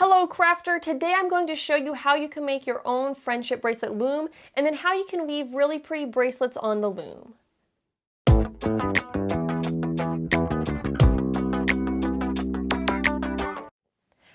Hello crafter, today I'm going to show you how you can make your own friendship bracelet loom and then how you can weave really pretty bracelets on the loom.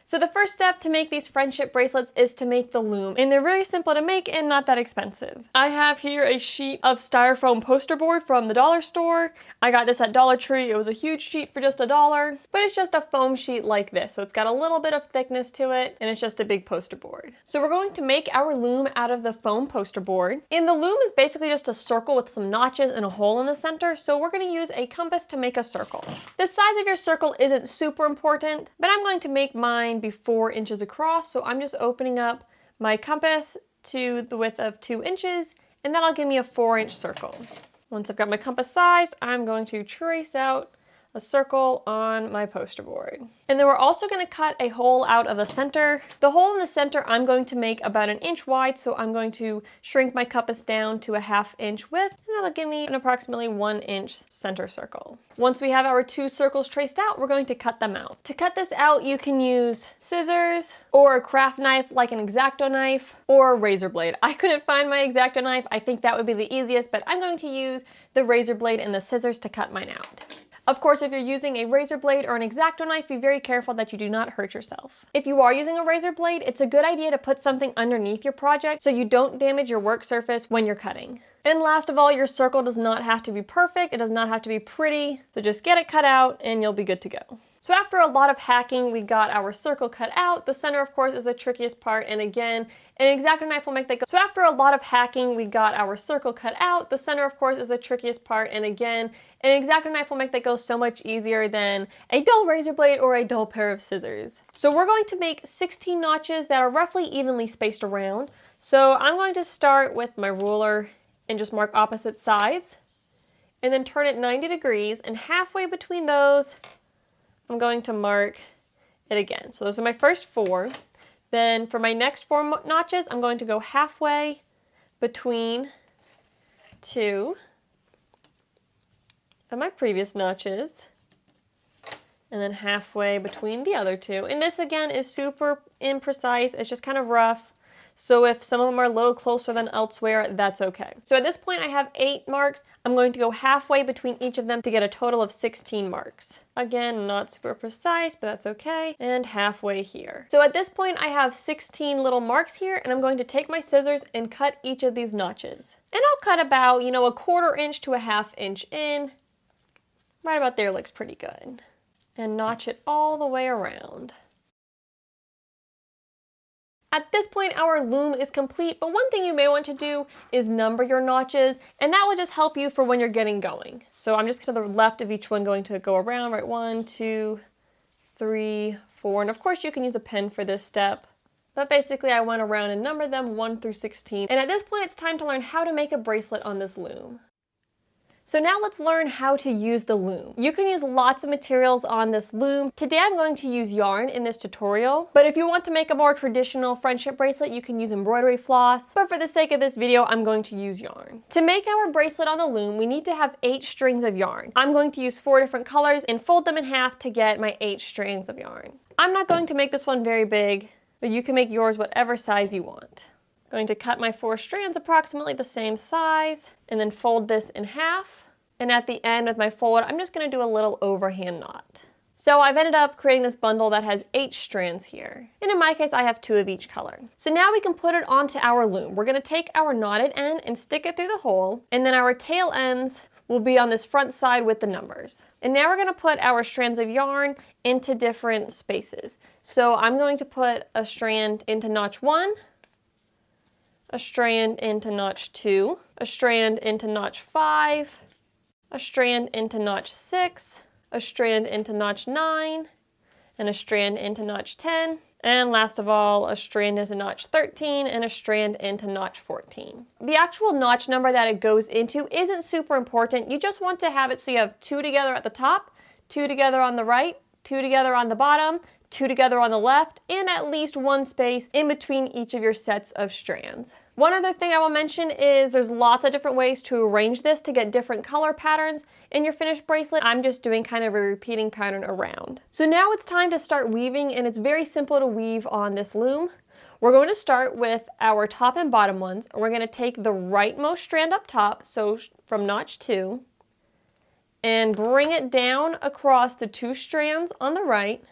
So the first step to make these friendship bracelets is to make the loom, and they're really simple to make and not that expensive. I have here a sheet of styrofoam poster board from the dollar store. I got this at Dollar Tree. It was a huge sheet for just $1, but it's just a foam sheet like this. So it's got a little bit of thickness to it, and it's just a big poster board. So we're going to make our loom out of the foam poster board. And the loom is basically just a circle with some notches and a hole in the center. So we're going to use a compass to make a circle. The size of your circle isn't super important, but I'm going to make mine be 4 inches across, so I'm just opening up my compass to the width of 2 inches, and that'll give me a 4-inch circle. Once I've got my compass size, I'm going to trace out a circle on my poster board. And then we're also going to cut a hole out of the center. The hole in the center I'm going to make about 1 inch wide, so I'm going to shrink my compass down to a 1/2 inch width, and that'll give me an approximately 1 inch center circle. Once we have our 2 circles traced out, we're going to cut them out. To cut this out, you can use scissors or a craft knife like an X-Acto knife or a razor blade. I couldn't find my X-Acto knife. I think that would be the easiest, but I'm going to use the razor blade and the scissors to cut mine out. Of course, if you're using a razor blade or an X-Acto knife, be very careful that you do not hurt yourself. If you are using a razor blade, it's a good idea to put something underneath your project so you don't damage your work surface when you're cutting. And last of all, your circle does not have to be perfect. It does not have to be pretty. So just get it cut out and you'll be good to go. So after a lot of hacking, we got our circle cut out. The center, of course, is the trickiest part, and again, an X-Acto knife will make that go. So after a lot of hacking, we got our circle cut out. The center, of course, is the trickiest part, and again, an X-Acto knife will make that go so much easier than a dull razor blade or a dull pair of scissors. So we're going to make 16 notches that are roughly evenly spaced around. So I'm going to start with my ruler and just mark opposite sides, and then turn it 90 degrees, and halfway between those, I'm going to mark it again. So those are my first 4. Then for my next 4 notches, I'm going to go halfway between 2 of my previous notches, and then halfway between the other 2. And this again is super imprecise. It's just kind of rough. So if some of them are a little closer than elsewhere, that's okay. So at this point I have 8 marks. I'm going to go halfway between each of them to get a total of 16 marks. Again, not super precise, but that's okay. And halfway here. So at this point I have 16 little marks here, and I'm going to take my scissors and cut each of these notches. And I'll cut about, a 1/4 inch to a 1/2 inch in. Right about there looks pretty good. And notch it all the way around. At this point, our loom is complete, but one thing you may want to do is number your notches, and that will just help you for when you're getting going. So I'm just to the left of each one going to go around, right? 1, 2, 3, 4, and of course you can use a pen for this step. But basically I went around and numbered them 1 through 16, and at this point it's time to learn how to make a bracelet on this loom. So now let's learn how to use the loom. You can use lots of materials on this loom. Today I'm going to use yarn in this tutorial, but if you want to make a more traditional friendship bracelet, you can use embroidery floss. But for the sake of this video, I'm going to use yarn. To make our bracelet on the loom, we need to have 8 strings of yarn. I'm going to use 4 different colors and fold them in half to get my 8 strings of yarn. I'm not going to make this one very big, but you can make yours whatever size you want. I'm going to cut my 4 strands approximately the same size, and then fold this in half. And at the end with my fold, I'm just going to do a little overhand knot. So I've ended up creating this bundle that has 8 strands here. And in my case, I have 2 of each color. So now we can put it onto our loom. We're going to take our knotted end and stick it through the hole, and then our tail ends will be on this front side with the numbers. And now we're going to put our strands of yarn into different spaces. So I'm going to put a strand into notch 1, a strand into notch 2, a strand into notch 5, a strand into notch 6, a strand into notch 9, and a strand into notch 10, and last of all, a strand into notch 13 and a strand into notch 14. The actual notch number that it goes into isn't super important. You just want to have it so you have 2 together at the top, 2 together on the right, 2 together on the bottom, 2 together on the left, and at least 1 space in between each of your sets of strands. One other thing I will mention is there's lots of different ways to arrange this to get different color patterns in your finished bracelet. I'm just doing kind of a repeating pattern around. So now it's time to start weaving, and it's very simple to weave on this loom. We're going to start with our top and bottom ones. We're going to take the rightmost strand up top, so from notch 2, and bring it down across the 2 strands on the right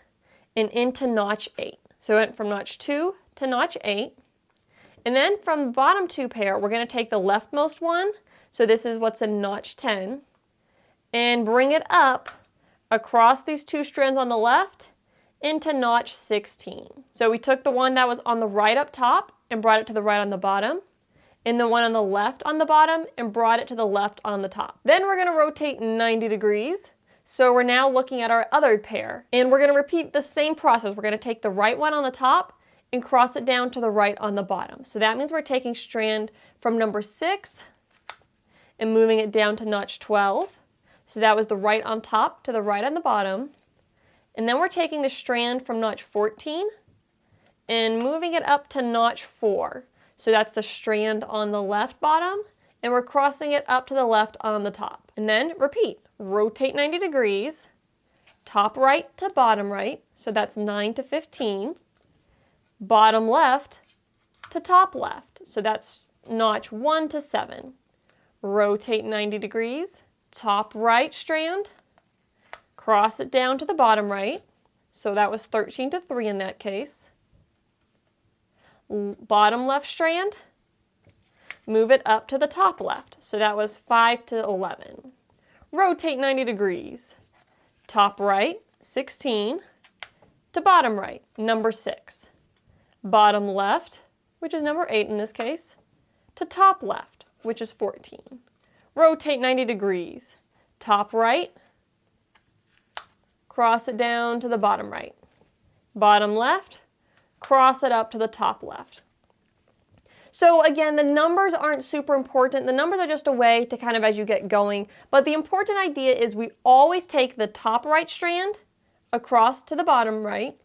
and into notch 8. So it went from notch 2 to notch 8. And then from the bottom 2 pair, we're going to take the leftmost one, so this is what's in notch 10, and bring it up across these 2 strands on the left into notch 16. So we took the one that was on the right up top and brought it to the right on the bottom, and the one on the left on the bottom and brought it to the left on the top. Then we're going to rotate 90 degrees. So we're now looking at our other pair, and we're going to repeat the same process. We're going to take the right one on the top and cross it down to the right on the bottom. So that means we're taking strand from number 6 and moving it down to notch 12. So that was the right on top to the right on the bottom. And then we're taking the strand from notch 14 and moving it up to notch 4. So that's the strand on the left bottom, and we're crossing it up to the left on the top. And then repeat, rotate 90 degrees, top right to bottom right, so that's 9 to 15. Bottom left to top left, so that's notch 1 to 7. Rotate 90 degrees, top right strand, cross it down to the bottom right, so that was 13 to 3 in that case. Bottom left strand, move it up to the top left, so that was 5 to 11. Rotate 90 degrees, top right, 16, to bottom right, number 6. Bottom left, which is number 8 in this case, to top left, which is 14. Rotate 90 degrees. Top right, cross it down to the bottom right. Bottom left, cross it up to the top left. So again, the numbers aren't super important. The numbers are just a way to kind of as you get going. But the important idea is we always take the top right strand across to the bottom right,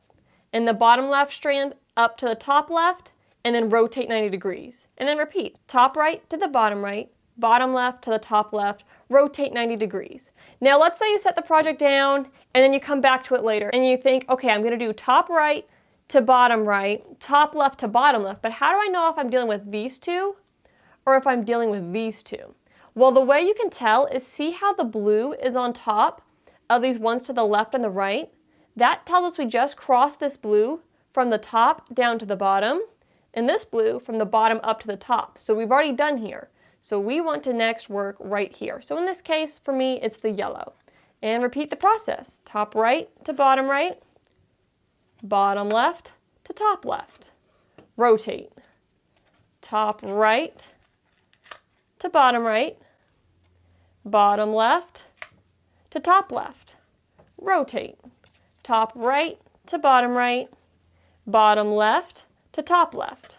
and the bottom left strand up to the top left, and then rotate 90 degrees. And then repeat, top right to the bottom right, bottom left to the top left, rotate 90 degrees. Now let's say you set the project down and then you come back to it later and you think, okay, I'm gonna do top right to bottom right, top left to bottom left, but how do I know if I'm dealing with these two or if I'm dealing with these two? Well, the way you can tell is see how the blue is on top of these ones to the left and the right? That tells us we just crossed this blue from the top down to the bottom, and this blue from the bottom up to the top. So we've already done here. So we want to next work right here. So in this case, for me, it's the yellow. And repeat the process. Top right to bottom right, bottom left to top left. Rotate. Top right to bottom right, bottom left to top left. Rotate. Top right to bottom right, bottom left to top left,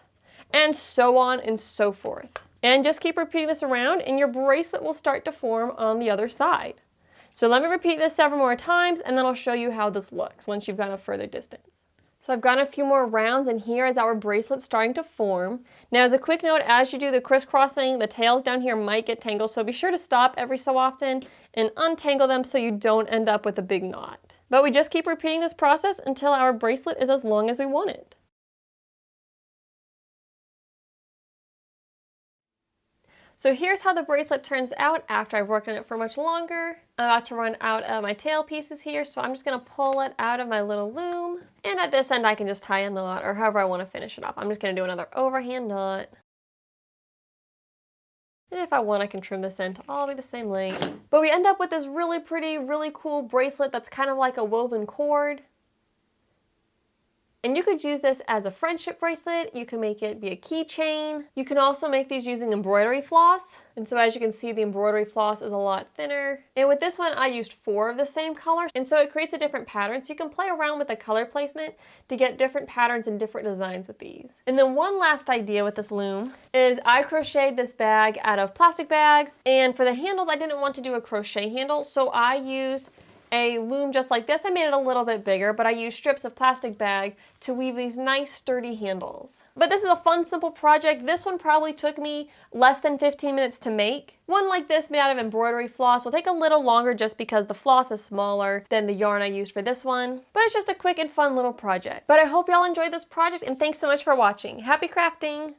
and so on and so forth. And just keep repeating this around and your bracelet will start to form on the other side. So let me repeat this several more times and then I'll show you how this looks once you've gone a further distance. So I've gone a few more rounds and here is our bracelet starting to form. Now as a quick note, as you do the crisscrossing, the tails down here might get tangled, so be sure to stop every so often and untangle them so you don't end up with a big knot. But we just keep repeating this process until our bracelet is as long as we want it. So here's how the bracelet turns out after I've worked on it for much longer. I'm about to run out of my tail pieces here, so I'm just gonna pull it out of my little loom. And at this end, I can just tie a knot or however I wanna finish it off. I'm just gonna do another overhand knot. And if I want, I can trim this end to all be the same length. But we end up with this really pretty, really cool bracelet that's kind of like a woven cord. And you could use this as a friendship bracelet, you can make it be a keychain. You can also make these using embroidery floss. And so as you can see, the embroidery floss is a lot thinner. And with this one, I used 4 of the same color. And so it creates a different pattern. So you can play around with the color placement to get different patterns and different designs with these. And then one last idea with this loom is I crocheted this bag out of plastic bags. And for the handles, I didn't want to do a crochet handle. So I used a loom just like this. I made it a little bit bigger, but I used strips of plastic bag to weave these nice sturdy handles. But this is a fun, simple project. This one probably took me less than 15 minutes to make. One like this made out of embroidery floss will take a little longer just because the floss is smaller than the yarn I used for this one. But it's just a quick and fun little project. But I hope y'all enjoyed this project, and thanks so much for watching. Happy crafting!